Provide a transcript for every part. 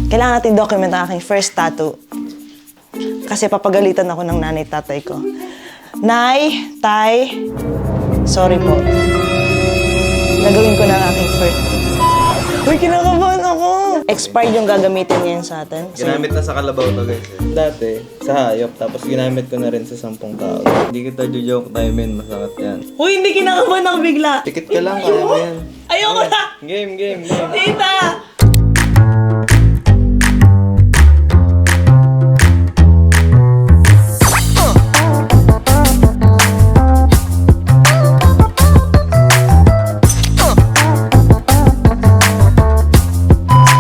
Kailangan natin document ang aking first tattoo. Kasi papagalitan ako ng nanay tatay ko. Nay, tay, sorry po. Nagawin ko na ang aking first. Uy, kinakabahan ako! Expired yung gagamitin ngayon sa atin. So, Ginamit na sa kalabaw to guys. Dati, sa hayop, tapos ginamit ko na rin sa 10 tao. Hindi kita joke tayo men, masakit yan. uy, hindi kinakabahan ako bigla. Pikit ka lang, kaya mo yan. Ayoko na! Game. Tita!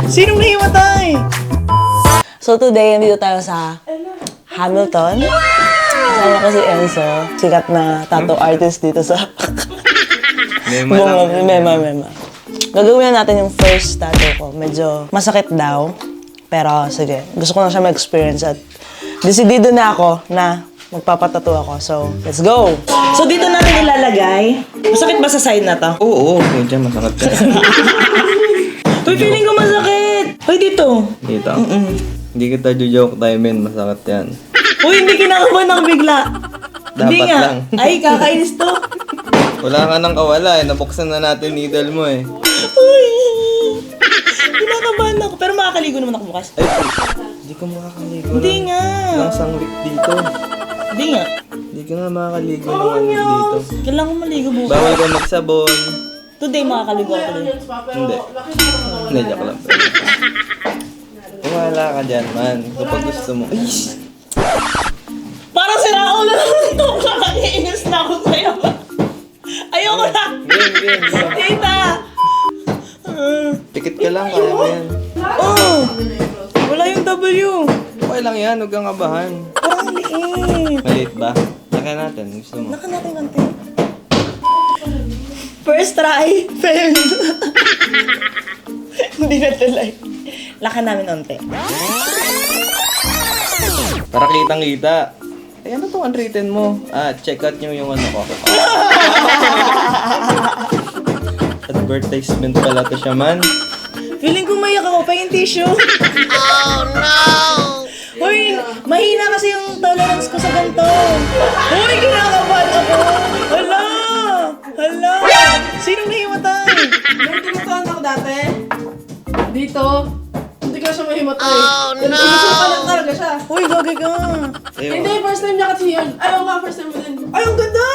Sinong nahimatay? So today, nandito tayo sa Hamilton. Kasama ko si Enzo, sikat na tattoo artist dito sa Mema. Gagawin na natin yung first tattoo ko. Medyo masakit daw. Pero sige, gusto ko na siya ma-experience at decidido na ako na magpapatattoo ako. So, let's go! So dito natin ilalagay. Masakit ba sa side na to? Oo, medyo masakit ka. Uy, feeling ko masakit! Uy, dito! Dito. Hindi kita joke tayo men, masakit yan. Uy, hindi kinakabahan ako bigla. Hindi Dapat nga. lang. Ay, kakainis to. Wala ka nang kawala eh, nabuksan na natin needle mo eh. Uy, kinakabahan ako. Pero makakaligo naman ako bukas. Ay, hindi ka makakaligo. Hindi nga. Lang sanglit dito. Hindi nga. Hindi ka nga makakaligo ng ano dito. Kailangan ko maligo bukas. Bawal ka magsabon. Today, makakaligo ako today. Hindi. Hindi, joke lang. Wala ka dyan, man. Kapag gusto mo. Ay, Parang sira ulo lang ito. Kakainis na ako sa'yo. Ayoko na. game. Tita! Pikit ka lang, kaya mo yan. Oh! Wala yung W. Okay lang yan, huwag kang kabahan. Parang liit. Maliit ba? Laki natin, gusto mo. Laka natin konti. First try, failed. Hindi na tuloy. Laka namin onte. Para kitang-kita. Eh, ano tong unwritten mo? Check out nyo yung ano ko. Advertisement pala to siya, man. Feeling ko mayak ako pa yung tissue. Oh no! Uy, mahina kasi yung tolerance ko sa ganito. Uy, kinakabahan ako. Hala! Sinong nahimatay? Yung tinutuan ako dati, dito, hindi ka siya mahimatay. Oh, no! Tinutuan lang talaga siya. Uy, gagi ka. Hindi, first time niya kasi yun. Ayaw nga, first time mo din. Ay, ang ganda!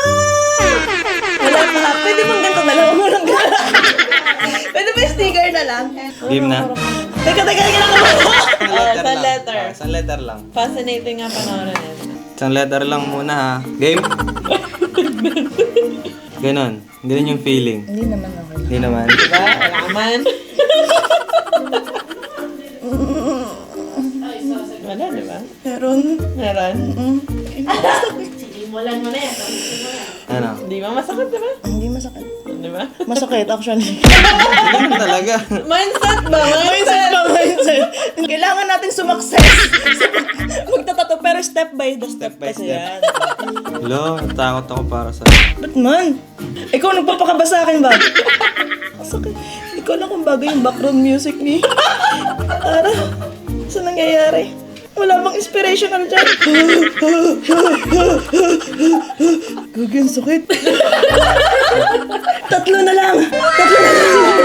Wala pa. Pwede bang ganito na lang? Mo lang ganda. Pwede ba yung sticker na lang? Game na? Teka, kinakabahan ako. Isang letter. Isang letter lang. Fascinating nga panoorin yan. Isang letter lang muna ha. Game? Ganon. Ganon yung feeling. Hindi naman ako. Hindi naman. Diba? Wala ka man. Wala, diba? Meron. Meron. Ano? Di ba masakit, diba? Hindi masakit. Di ba? Masakit, actually. Ganun talaga. Mindset ba? Mindset. Kailangan natin sumakses. Magtatato, pero step by Step by kasi step. yan. Hello, natakot ako para sa... Ba't man? Ikaw nagpapakaba sa akin ba? Masakit. Ikaw lang kung bagay yung background music ni... Ara, saan nangyayari? Wala bang inspirational dyan? Gagi, ang sakit. Tatlo na lang.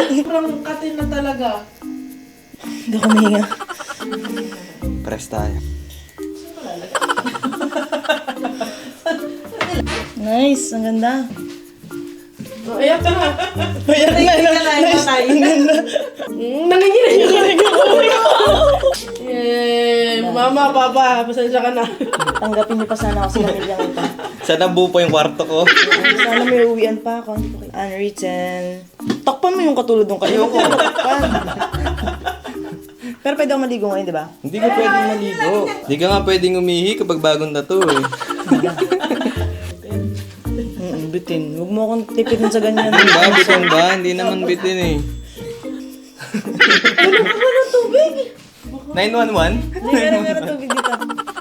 Sobrang katin na talaga. Hindi ako mahinga. Press tayo. Nice, ang ganda. Ayak ka na. Ayan na, Ang ganda. Nanginginig yung Yay! Mama, papa, pasensya ka na. Tanggapin niyo pa sana ako sa pamilyang ito. Sana buo po yung kwarto ko. Sana may uwian pa ako. Unwritten. Takpan mo yung katulad ng kanina. Ayoko. Takpan. Pero pwede ako maligo ngayon, di ba? Hindi ka pwedeng maligo. Hindi ka nga pwedeng umihi kapag bagong tattoo eh. Bitin. Huwag mo akong tipitin sa ganyan. Bitin ba? Bitin ba? Hindi naman bitin eh. Walang tubig. 911? Meron tubig dito.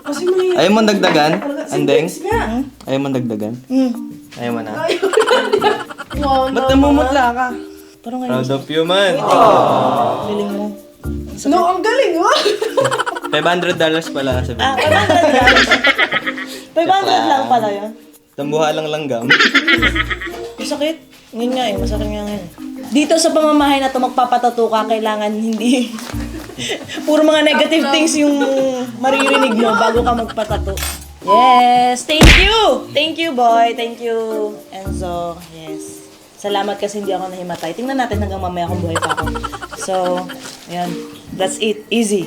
Kasi may... Ayaw mo dagdagan? Andeng? nga. Ayaw mo dagdagan? Ayaw mo na. Wow, Ba't namumutla ka? Parang ngayon. Proud of you man. Feeling mo. No, ang galing! galing mo. $500 pala sabi. Ah, 500 lang. 500 lang pala yun. Tambuha lang langgam. Masakit. Ngayon nga eh, masakit nga ngayon. Dito sa pamamahay na to, magpapatato ka, kailangan hindi... Puro mga negative things yung maririnig mo bago ka magpatato. Yes! Thank you! Thank you, boy. Thank you, Enzo. Yes. Salamat kasi hindi ako nahimatay. Tingnan natin hanggang mamaya kung buhay pa ako. So, ayan. That's it. Easy.